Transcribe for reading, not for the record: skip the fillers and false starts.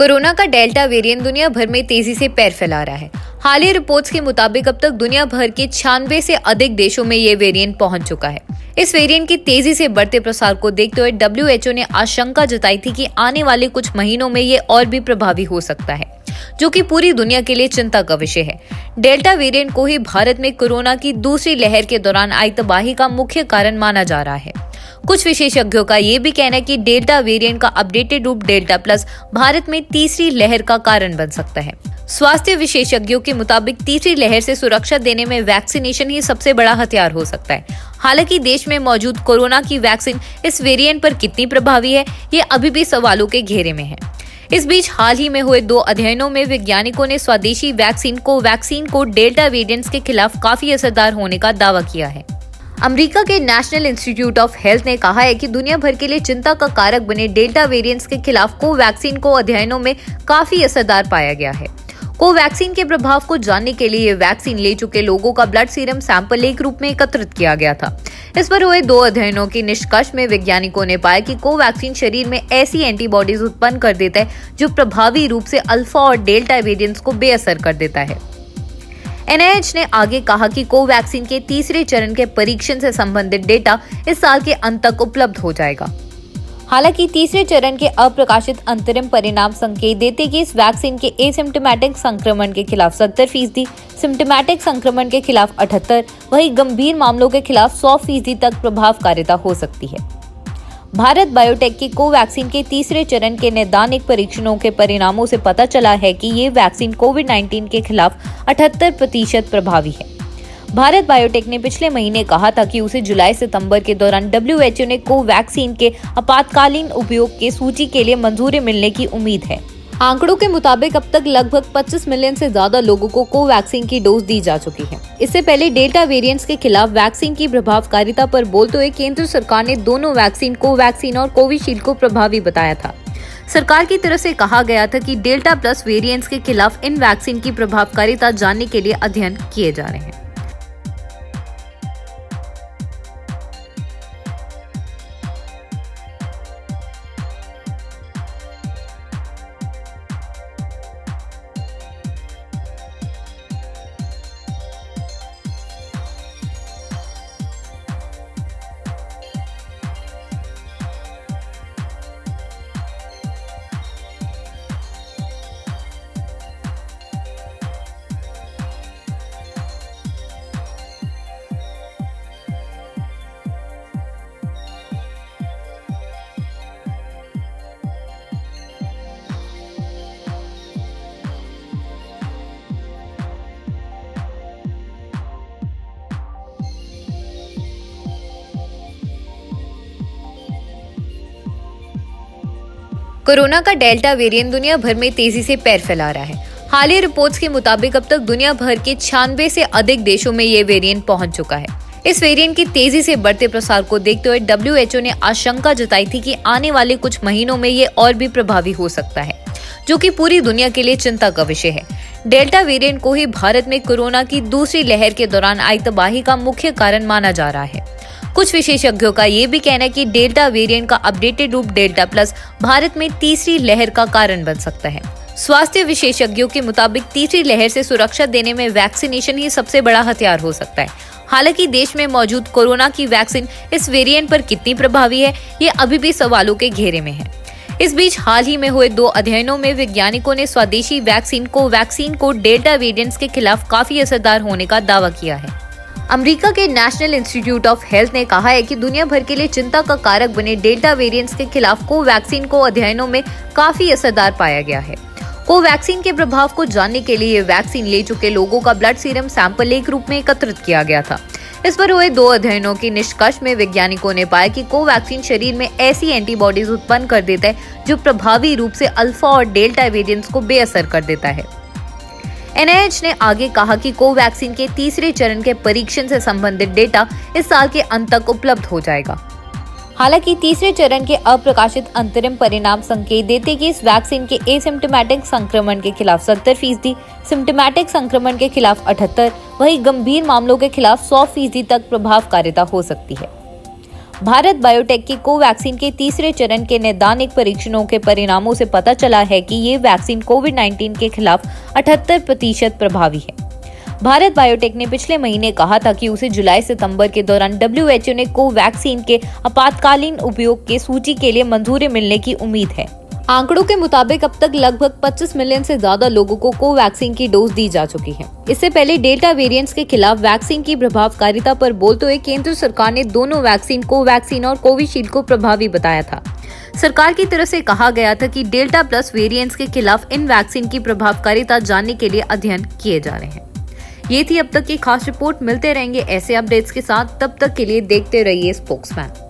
Corona का delta variant दुनिया भर में तेजी से पैर फैला रहा है। हालिया रिपोर्ट्स के मुताबिक अब तक दुनिया भर के 96 से अधिक देशों में ये वेरिएंट पहुंच चुका है। इस वेरिएंट की तेजी से बढ़ते प्रसार को देखते हुए WHO ने आशंका जताई थी कि आने वाले कुछ महीनों में ये और भी प्रभावी हो सकता है, जो कि पूरी दुनिया के लिए चिंता का विषय है। डेल्टा वेरिएंट को ही भारत में कोरोना की दूसरी लहर के दौरान आई तबाही का मुख्य कारण माना जा रहा है। कुछ विशेषज्ञों का ये भी कहना है कि डेल्टा वेरिएंट का अपडेटेड रूप डेल्टा प्लस भारत में तीसरी लहर का कारण बन सकता है। स्वास्थ्य विशेषज्ञों के मुताबिक तीसरी लहर से सुरक्षा देने में वैक्सीनेशन ही सबसे बड़ा हथियार हो सकता है। हालांकि देश में मौजूद कोरोना की वैक्सीन इस वेरिएंट पर कितनी प्रभावी है, ये अभी भी सवालों के घेरे में है। इस बीच हाल ही में हुए 2 अध्ययनों में वैज्ञानिकों ने स्वदेशी वैक्सीन को डेल्टा वेरिएंट्स के खिलाफ काफी असरदार होने का दावा किया है। अमेरिका के नेशनल इंस्टीट्यूट ऑफ हेल्थ ने कहा है कि दुनिया भर के लिए चिंता का कारक बने डेल्टा वेरिएंट्स के खिलाफ कोवैक्सीन को अध्ययनों में काफी असरदार पाया गया है। कोवैक्सीन के प्रभाव को जानने के लिए वैक्सीन ले चुके लोगों का ब्लड सीरम सैंपल एक रूप में एकत्रित किया गया था। इस पर हुए 2 अध्ययनों के निष्कर्ष में वैज्ञानिकों ने पाया कि कोवैक्सीन शरीर में ऐसी एंटीबॉडीज उत्पन्न कर देता है जो प्रभावी रूप से अल्फा और डेल्टा वेरिएंट्स को बेअसर कर देता है। NIH ने आगे कहा कि कोवैक्सीन के तीसरे चरण के परीक्षण से संबंधित डेटा इस साल के अंत तक उपलब्ध हो जाएगा। हालांकि तीसरे चरण के अप्रकाशित अंतरिम परिणाम संकेत देते कि इस वैक्सीन के एसिम्प्टोमेटिक संक्रमण के खिलाफ 70%, सिम्प्टोमेटिक संक्रमण के खिलाफ 78%, वहीं गंभीर मामलों के खिलाफ 100% तक प्रभावकारिता हो सकती है। भारत बायोटेक की कोवैक्सीन के तीसरे चरण के नैदानिक परीक्षणों के परिणामों से पता चला है कि ये वैक्सीन कोविड-19 के खिलाफ 78% प्रभावी है। भारत बायोटेक ने पिछले महीने कहा था कि उसे जुलाई-सितंबर के दौरान WHO ने कोवैक्सीन के आपातकालीन उपयोग की सूची के लिए मंजूरी मिलने की उम्मीद है। आंकड़ों के मुताबिक अब तक लगभग 25 मिलियन से ज्यादा लोगों को कोवैक्सीन की डोज दी जा चुकी है। इससे पहले डेल्टा वेरिएंट्स के खिलाफ वैक्सीन की प्रभावकारिता पर बोलते हुए केंद्र सरकार ने दोनों वैक्सीन कोवैक्सीन और कोविशील्ड को प्रभावी बताया था। सरकार की तरफ से कहा गया था कि डेल्टा प्लस वेरिएंट्स के खिलाफ इन वैक्सीन की प्रभावकारिता जानने के लिए अध्ययन किए जा रहे हैं। कोरोना का डेल्टा वेरिएंट दुनिया भर में तेजी से पैर फैला रहा है। हालिया रिपोर्ट्स के मुताबिक अब तक दुनिया भर के 96 से अधिक देशों में ये वेरिएंट पहुंच चुका है। इस वेरिएंट की तेजी से बढ़ते प्रसार को देखते हुए WHO ने आशंका जताई थी कि आने वाले कुछ महीनों में ये और भी प्रभावी हो सकता है, जो कि पूरी दुनिया के लिए चिंता का विषय है। डेल्टा वेरिएंट को ही भारत में कोरोना की दूसरी लहर के दौरान आई तबाही का मुख्य कारण माना जा रहा है। कुछ विशेषज्ञों का ये भी कहना है कि डेल्टा वेरिएंट का अपडेटेड रूप डेल्टा प्लस भारत में तीसरी लहर का कारण बन सकता है। स्वास्थ्य विशेषज्ञों के मुताबिक तीसरी लहर से सुरक्षा देने में वैक्सीनेशन ही सबसे बड़ा हथियार हो सकता है। हालांकि देश में मौजूद कोरोना की वैक्सीन इस वेरिएंट पर कितनी प्रभावी है, ये अभी भी सवालों के घेरे में है। इस बीच हाल ही में हुए 2 अध्ययनों में वैज्ञानिकों ने स्वदेशी वैक्सीन को डेल्टा वेरिएंट्स के खिलाफ काफी असरदार होने का दावा किया है। अमेरिका के नेशनल इंस्टीट्यूट ऑफ हेल्थ ने कहा है कि दुनिया भर के लिए चिंता का कारक बने डेल्टा वेरिएंट्स के खिलाफ कोवैक्सीन को अध्ययनों में काफी असरदार पाया गया है। कोवैक्सीन के प्रभाव को जानने के लिए वैक्सीन ले चुके लोगों का ब्लड सीरम सैंपल एक रूप में एकत्रित किया गया था। इस पर हुए 2 अध्ययनों के निष्कर्ष में वैज्ञानिकों ने पाया कि कोवैक्सीन शरीर में ऐसी एंटीबॉडीज उत्पन्न कर देता है जो प्रभावी रूप से अल्फा और डेल्टा वेरिएंट्स को बेअसर कर देता है। NIH ने आगे कहा कि कोवैक्सीन के तीसरे चरण के परीक्षण से संबंधित डेटा इस साल के अंत तक उपलब्ध हो जाएगा। हालांकि तीसरे चरण के अप्रकाशित अंतरिम परिणाम संकेत देते कि इस वैक्सीन के एसिम्प्टोमेटिक संक्रमण के खिलाफ 70%, सिम्प्टोमेटिक संक्रमण के खिलाफ 78%, वहीं गंभीर मामलों के खिलाफ 100% तक प्रभावकारिता हो सकती है। भारत बायोटेक की कोवैक्सीन के तीसरे चरण के नैदानिक परीक्षणों के परिणामों से पता चला है कि ये वैक्सीन कोविड-19 के खिलाफ 78% प्रभावी है। भारत बायोटेक ने पिछले महीने कहा था कि उसे जुलाई-सितंबर के दौरान WHO ने कोवैक्सीन के आपातकालीन उपयोग के सूची के लिए मंजूरी मिलने की उम्मीद है। आंकड़ों के मुताबिक अब तक लगभग 25 मिलियन से ज्यादा लोगों को कोवैक्सीन की डोज दी जा चुकी है। इससे पहले डेल्टा वेरिएंट्स के खिलाफ वैक्सीन की प्रभावकारिता पर बोलते हुए केंद्र सरकार ने दोनों वैक्सीन कोवैक्सीन और कोविशील्ड को प्रभावी बताया था। सरकार की तरफ से कहा गया था कि डेल्टा प्लस वेरिएंट्स के खिलाफ इन वैक्सीन की प्रभावकारिता जानने के लिए अध्ययन किए जा रहे हैं। ये थी अब तक की खास रिपोर्ट। मिलते रहेंगे ऐसे अपडेट्स के साथ, तब तक के लिए देखते रहिए स्पोक्समैन।